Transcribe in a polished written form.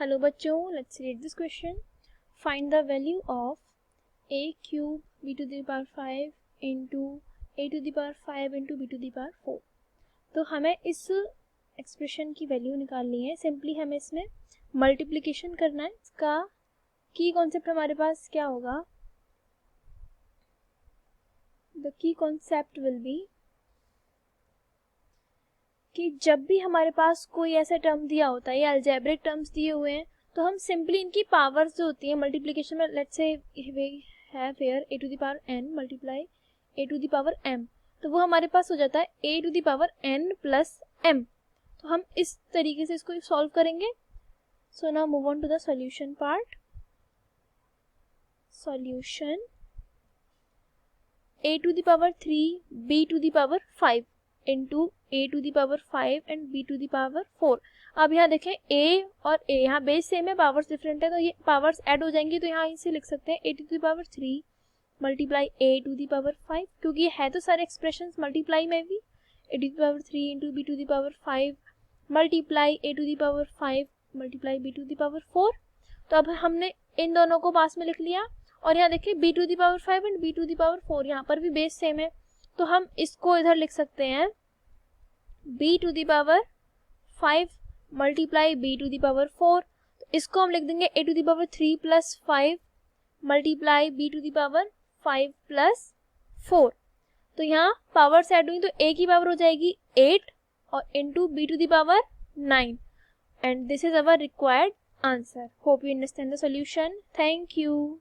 Hello बच्चों, let's read this question. Find the value of a cube b to the power 5 into a to the power 5 into b to the power 4. तो हमें इस expression की value निकालनी है. Simply हमें इसमें multiplication करना है. इसका की कॉन्सेप्ट हमारे पास क्या होगा? The key concept will be कि जब भी हमारे पास कोई ऐसा टर्म दिया होता है या अलजेब्रिक टर्म्स दिए हुए हैं तो हम सिंपली इनकी पावर्स जो होती है मल्टीप्लिकेशन में, let's say we have here a to the power n multiply a to the power m, तो वो हमारे पास हो जाता है a to the power n plus m. तो हम इस तरीके से इसको सॉल्व करेंगे. So now move on to the solution part. Solution a to the power 3 b to the power 5 into a to the power 5 and b to the power 4. अब यहाँ देखें a और a यहाँ बेस सेम है, powers different है, तो ये powers add हो जाएंगी. तो यहाँ इसे लिख सकते हैं a to the power 3 multiply a to the power 5, क्योंकि ये है तो सारे एक्सप्रेशंस मल्टीप्लाई में भी. a to the power 3 into b to the power 5 multiply a to the power 5 multiply b to the power 4. तो अब हमने इन दोनों को पास में लिख लिया. और यहाँ देखिए b to the power 5 and b to the power 4, यहाँ पर भी बेस सेम है, तो हम इसको इधर लिख सकते हैं b to the power 5 multiply b to the power 4. तो इसको हम लिख देंगे a to the power 3 plus 5 multiply b to the power 5 plus 4. तो यहाँ पावर्स ऐड हुई तो a की पावर हो जाएगी 8 और into b to the power 9. And this is our required answer. Hope you understand the solution. Thank you.